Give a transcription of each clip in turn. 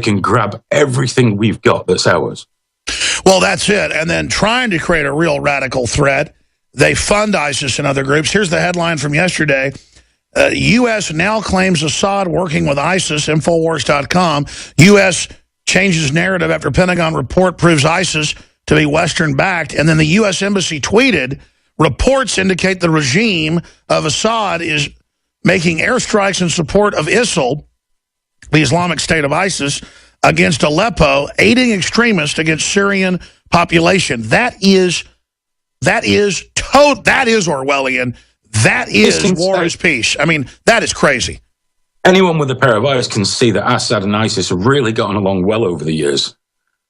can grab everything we've got that's ours. Well, that's it. And then trying to create a real radical threat, they fund ISIS and other groups. Here's the headline from yesterday. U.S. now claims Assad working with ISIS, Infowars.com. U.S. changes narrative after Pentagon report proves ISIS to be Western-backed. And then the U.S. Embassy tweeted, reports indicate the regime of Assad is making airstrikes in support of ISIL, the Islamic State of ISIS, against Aleppo, aiding extremists against Syrian population. That is Orwellian. That is war is peace. I mean, that is crazy. Anyone with a pair of eyes can see that Assad and ISIS have really gotten along well over the years.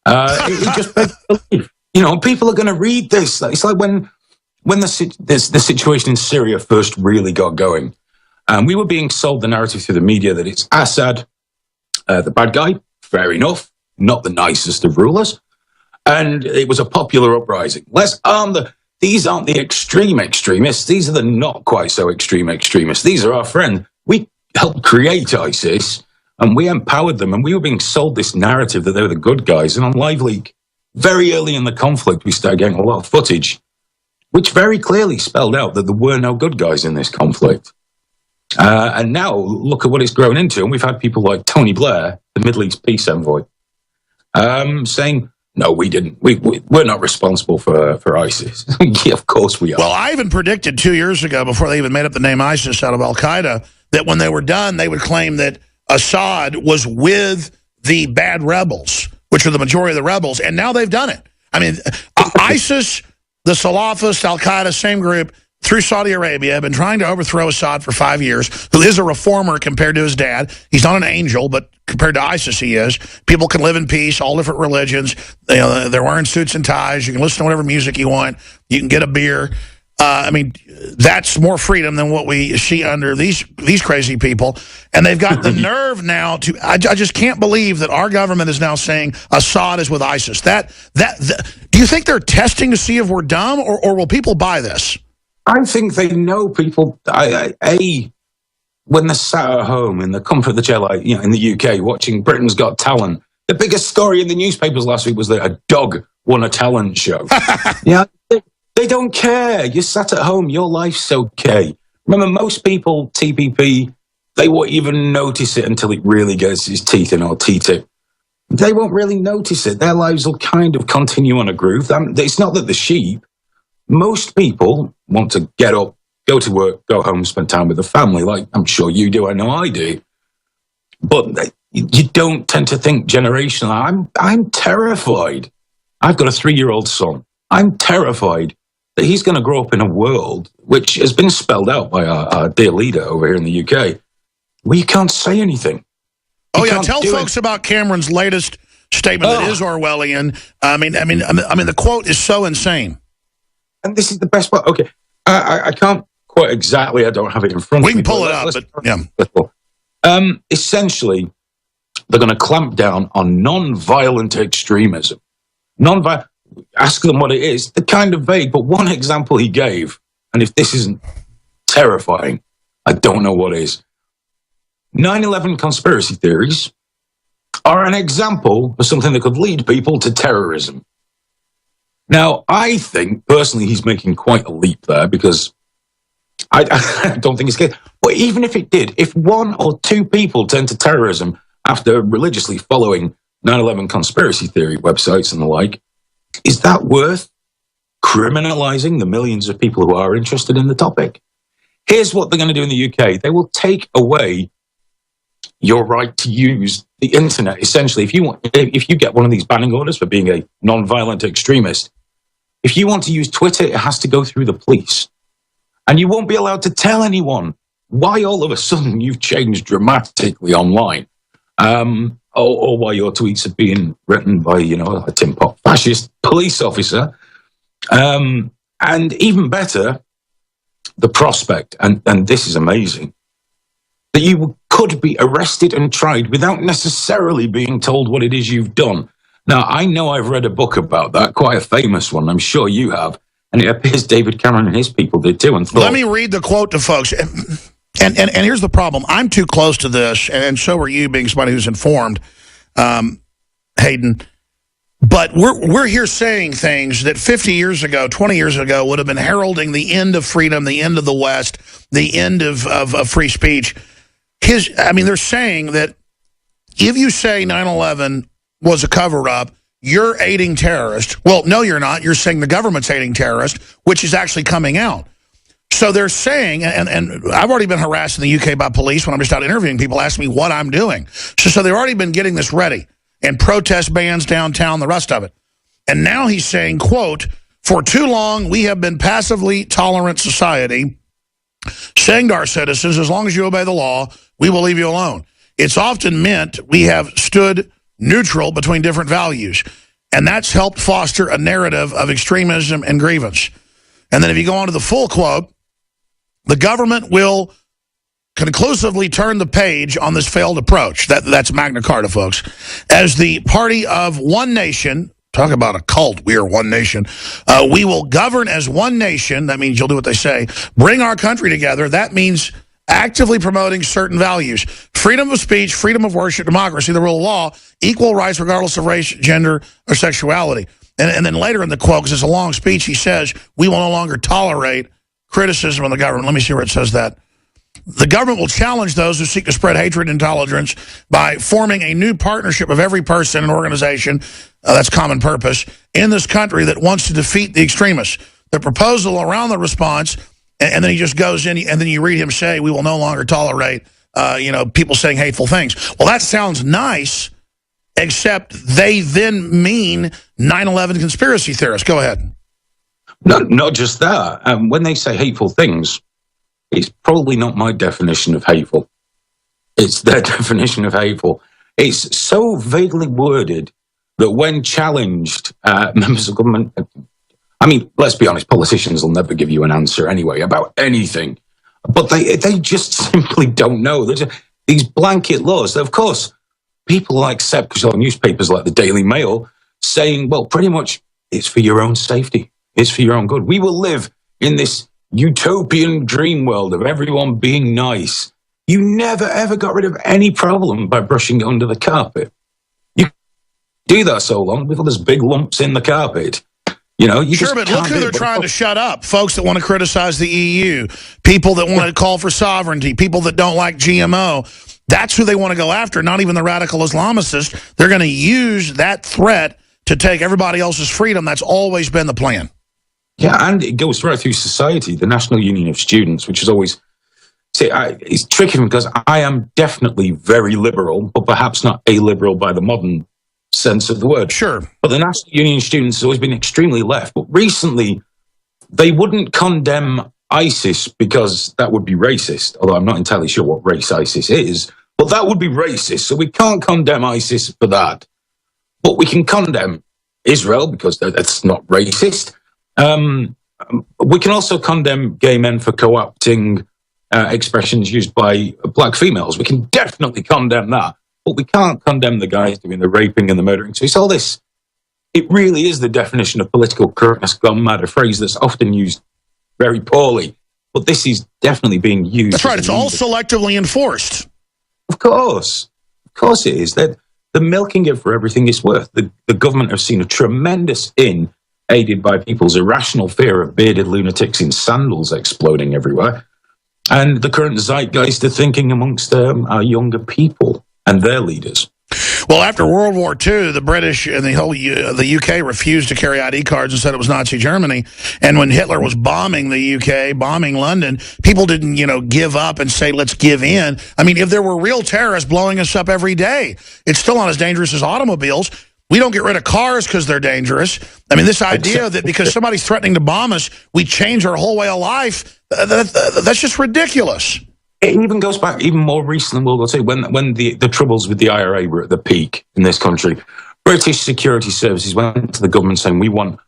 It just begs belief. You know, people are going to read this. It's like when the situation in Syria first really got going. We were being sold the narrative through the media that it's Assad, the bad guy. Fair enough. Not the nicest of rulers. And it was a popular uprising. Let's arm these aren't the extreme extremists. These are the not quite so extreme extremists. These are our friends. We helped create ISIS and we empowered them. And we were being sold this narrative that they were the good guys. And on LiveLeak, very early in the conflict, we started getting a lot of footage, which very clearly spelled out that there were no good guys in this conflict. And now look at what it's grown into. And we've had people like Tony Blair, the Middle East peace envoy, saying, no, we didn't. We're not responsible for ISIS. Yeah, of course we are. Well, I even predicted 2 years ago, before they even made up the name ISIS out of Al-Qaeda, that when they were done, they would claim that Assad was with the bad rebels, which are the majority of the rebels, and now they've done it. I mean, ISIS, the Salafist, Al-Qaeda, same group, through Saudi Arabia, have been trying to overthrow Assad for 5 years, who is a reformer compared to his dad. He's not an angel, but compared to ISIS, he is. People can live in peace, all different religions. You know, they're wearing suits and ties. You can listen to whatever music you want. You can get a beer. I mean, that's more freedom than what we see under these crazy people. And they've got the nerve now to. I just can't believe that our government is now saying Assad is with ISIS. Do you think they're testing to see if we're dumb, or will people buy this? I think they know people. When they're sat at home in the comfort of the chair, like in the UK, watching Britain's Got Talent, the biggest story in the newspapers last week was that a dog won a talent show. They don't care. You're sat at home. Your life's okay. Remember, most people, TPP, they won't even notice it until it really gets its teeth in or TTIP. They won't really notice it. Their lives will kind of continue on a groove. It's not that the sheep. Most people want to get up, go to work, go home, spend time with the family, like I'm sure you do, I know I do. But you don't tend to think generational. I'm terrified. I've got a 3-year-old son. I'm terrified that he's going to grow up in a world which has been spelled out by our dear leader over here in the UK, where you can't say anything. Tell folks about Cameron's latest statement that is Orwellian. I mean, the quote is so insane. And this is the best part. Okay, I can't quite exactly. I don't have it in front of me. We can pull it up, but yeah. Essentially, they're going to clamp down on non-violent extremism. Ask them what it is. They're kind of vague, but one example he gave, and if this isn't terrifying, I don't know what is. 9/11 conspiracy theories are an example of something that could lead people to terrorism. Now, I think, personally, he's making quite a leap there because I don't think it's good. But even if it did, if 1 or 2 people turn to terrorism after religiously following 9/11 conspiracy theory websites and the like, is that worth criminalizing the millions of people who are interested in the topic? Here's what they're going to do in the UK. They will take away your right to use the internet. Essentially, if you get one of these banning orders for being a non-violent extremist, if you want to use Twitter, it has to go through the police. And you won't be allowed to tell anyone why all of a sudden you've changed dramatically online. Or why your tweets are being written by, a Tim Pot fascist police officer. And even better, the prospect, and this is amazing, that you could be arrested and tried without necessarily being told what it is you've done. Now, I know I've read a book about that, quite a famous one. I'm sure you have. And it appears David Cameron and his people did too. And let me read the quote to folks. And here's the problem. I'm too close to this, and so are you, being somebody who's informed. Hayden. But we're here saying things that 50 years ago, 20 years ago, would have been heralding the end of freedom, the end of the West, the end of free speech. They're saying that if you say 9/11 was a cover-up, you're aiding terrorists. Well, no, you're not. You're saying the government's aiding terrorists, which is actually coming out. So they're saying, and I've already been harassed in the UK by police when I'm just out interviewing people, asking me what I'm doing. So they've already been getting this ready, and protest bans downtown, the rest of it. And now he's saying, quote, "For too long, we have been passively tolerant society, saying to our citizens, as long as you obey the law, we will leave you alone. It's often meant we have stood neutral between different values, and that's helped foster a narrative of extremism and grievance." And then if you go on to the full quote, "The government will conclusively turn the page on this failed approach." That's Magna Carta, folks. "As the party of one nation," talk about a cult, we are one nation, "we will govern as one nation." That means you'll do what they say. "Bring our country together." That means actively promoting certain values: freedom of speech, freedom of worship, democracy, the rule of law, equal rights regardless of race, gender, or sexuality. And then later in the quote, because it's a long speech, he says, "We will no longer tolerate criticism of the government." Let me see where it says that. "The government will challenge those who seek to spread hatred and intolerance by forming a new partnership of every person and organization," that's common purpose, "in this country that wants to defeat the extremists. The proposal around the response," and then he just goes in, and then you read him say, "We will no longer tolerate people saying hateful things." Well, that sounds nice, except they then mean 9/11 conspiracy theorists. Go ahead. No, not just that. When they say hateful things, it's probably not my definition of hateful. It's their definition of hateful. It's so vaguely worded that when challenged, members of government, let's be honest, politicians will never give you an answer anyway about anything. But they just simply don't know. There's these blanket laws. Of course, people like Sepp Kushel, newspapers like the Daily Mail, saying, well, pretty much it's for your own safety. It's for your own good. We will live in this utopian dream world of everyone being nice. You never, ever got rid of any problem by brushing it under the carpet. You do that so long before there's big lumps in the carpet. Sure, but look who they're trying to shut up. Folks that want to criticize the EU, people that want to call for sovereignty, people that don't like GMO. That's who they want to go after, not even the radical Islamicists. They're going to use that threat to take everybody else's freedom. That's always been the plan. Yeah, and it goes right through society. The National Union of Students, which is always... it's tricky because I am definitely very liberal, but perhaps not a-liberal by the modern sense of the word. Sure. But the National Union of Students has always been extremely left. But recently, they wouldn't condemn ISIS because that would be racist, although I'm not entirely sure what race ISIS is, but that would be racist. So we can't condemn ISIS for that. But we can condemn Israel because that's not racist. We can also condemn gay men for co-opting expressions used by black females. We can definitely condemn that. But we can't condemn the guys doing the raping and the murdering. So it's all this. It really is the definition of political correctness gone mad, a phrase that's often used very poorly. But this is definitely being used. That's right. It's all selectively enforced. Of course. Of course it is. They're milking it for everything it's worth. The government have seen a tremendous aided by people's irrational fear of bearded lunatics in sandals exploding everywhere. And the current zeitgeist of thinking amongst our younger people and their leaders. Well, after World War II, the British and the whole the UK refused to carry ID cards and said it was Nazi Germany. And when Hitler was bombing the UK, bombing London, people didn't, give up and say, let's give in. I mean, if there were real terrorists blowing us up every day, it's still not as dangerous as automobiles. We don't get rid of cars because they're dangerous. I mean, this idea that because somebody's threatening to bomb us, we change our whole way of life, that's just ridiculous. It even goes back even more recent than World War II, when the troubles with the IRA were at the peak in this country. British security services went to the government saying, we want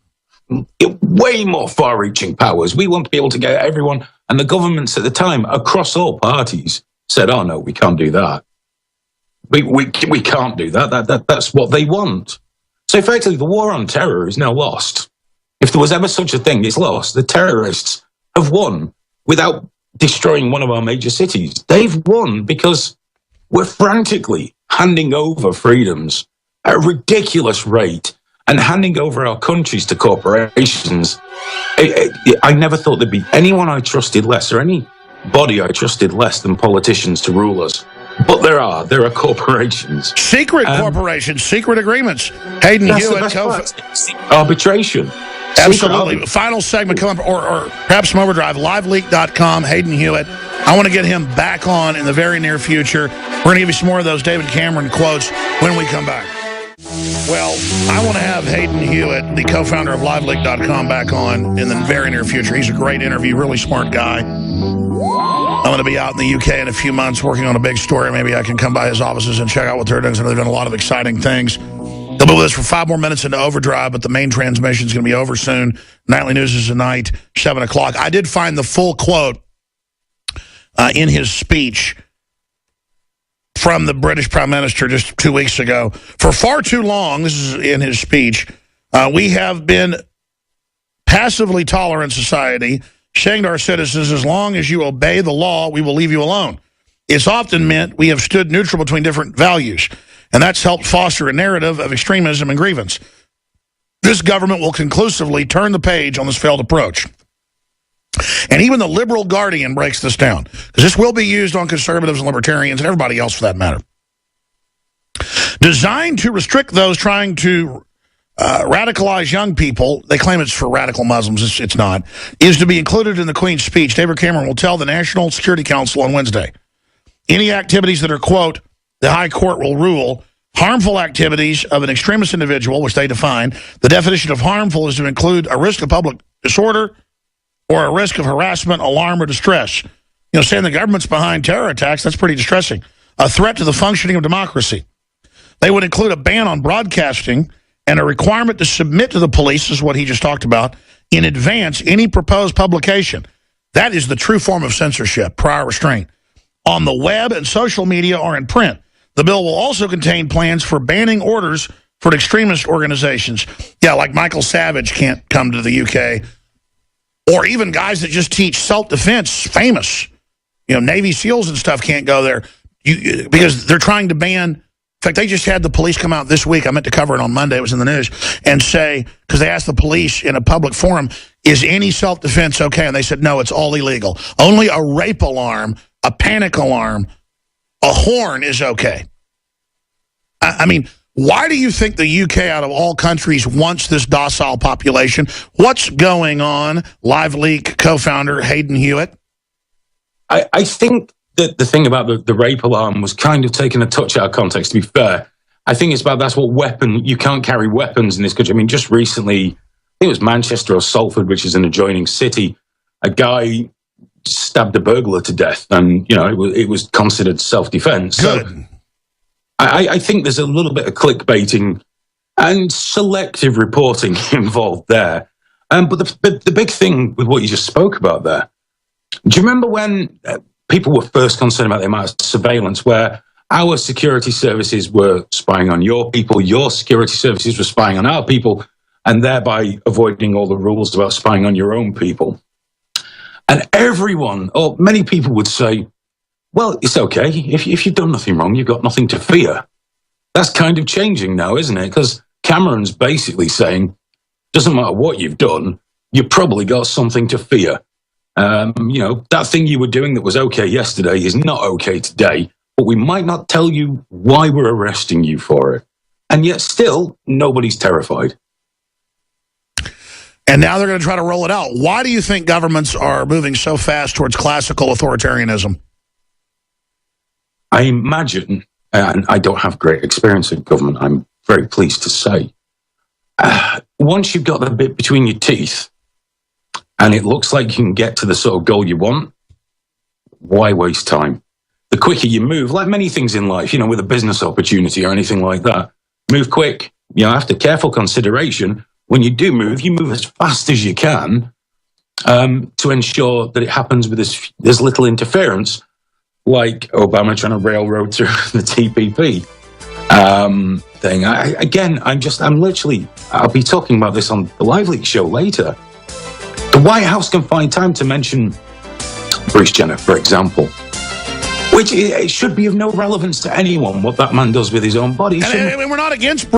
way more far-reaching powers. We want to be able to get everyone. And the governments at the time, across all parties, said, oh, no, we can't do that. We can't do that. That's what they want. So effectively, the war on terror is now lost. If there was ever such a thing, it's lost. The terrorists have won without destroying one of our major cities. They've won because we're frantically handing over freedoms at a ridiculous rate and handing over our countries to corporations. I never thought there'd be anyone I trusted less, or anybody I trusted less than politicians to rule us. But there are corporations. Secret corporations, secret agreements. Hayden Hewitt, arbitration. Absolutely. Final segment coming up, or perhaps some overdrive, liveleak.com, Hayden Hewitt. I want to get him back on in the very near future. We're going to give you some more of those David Cameron quotes when we come back. Well, I want to have Hayden Hewitt, the co-founder of liveleak.com, back on in the very near future. He's a great interview, really smart guy. I'm going to be out in the UK in a few months working on a big story. Maybe I can come by his offices and check out what they're doing. They've done a lot of exciting things. They'll be with us for 5 more minutes into overdrive, but the main transmission is going to be over soon. Nightly News is tonight, 7 o'clock. I did find the full quote in his speech from the British Prime Minister just 2 weeks ago. For far too long, this is in his speech, we have been passively tolerant society, saying to our citizens, as long as you obey the law, we will leave you alone. It's often meant we have stood neutral between different values, and that's helped foster a narrative of extremism and grievance. This government will conclusively turn the page on this failed approach. And even the Liberal Guardian breaks this down, because this will be used on conservatives and libertarians and everybody else for that matter. Designed to restrict those trying to radicalize young people, they claim it's for radical Muslims, it's not, is to be included in the Queen's speech. David Cameron will tell the National Security Council on Wednesday. Any activities that are, quote, the High Court will rule, harmful activities of an extremist individual, which they define. The definition of harmful is to include a risk of public disorder or a risk of harassment, alarm, or distress. You know, saying the government's behind terror attacks, that's pretty distressing. A threat to the functioning of democracy. They would include a ban on broadcasting and a requirement to submit to the police, is what he just talked about, in advance any proposed publication. That is the true form of censorship, prior restraint. On the web and social media or in print. The bill will also contain plans for banning orders for extremist organizations. Yeah, like Michael Savage can't come to the UK. Or even guys that just teach self-defense, famous. You know, Navy SEALs and stuff can't go there because they're trying to ban. In fact, they just had the police come out this week. I meant to cover it on Monday. It was in the news. And say, because they asked the police in a public forum, is any self-defense okay? And they said, no, it's all illegal. Only a rape alarm, a panic alarm, a horn is okay. I mean, why do you think the UK, out of all countries, wants this docile population? What's going on? Live Leak co-founder Hayden Hewitt. I think that the thing about the rape alarm was kind of taken a touch out of context, to be fair. I think it's about that's what weapon, you can't carry weapons in this country. I mean, just recently, I think it was Manchester or Salford, which is an adjoining city, a guy stabbed a burglar to death, and, you know, it was considered self-defense. Good. So I think there's a little bit of clickbaiting and selective reporting involved there. But the big thing with what you just spoke about there, do you remember when people were first concerned about the amount of surveillance, where our security services were spying on your people, your security services were spying on our people, and thereby avoiding all the rules about spying on your own people? And everyone, or many people would say, well, it's okay. If you've done nothing wrong, you've got nothing to fear. That's kind of changing now, isn't it? Because Cameron's basically saying, doesn't matter what you've done, you've probably got something to fear. You know, that thing you were doing that was okay yesterday is not okay today, but we might not tell you why we're arresting you for it. And yet still, nobody's terrified. And now they're going to try to roll it out. Why do you think governments are moving so fast towards classical authoritarianism? I imagine, and I don't have great experience in government, I'm very pleased to say, once you've got the bit between your teeth and it looks like you can get to the sort of goal you want, why waste time? The quicker you move, like many things in life, you know, with a business opportunity or anything like that, move quick. You know, after careful consideration, when you do move, you move as fast as you can to ensure that it happens with as little interference, like Obama trying to railroad through the TPP thing. I'll be talking about this on the Live Leak show later. The White House can find time to mention Bruce Jenner, for example. Which it should be of no relevance to anyone what that man does with his own body. And we're not against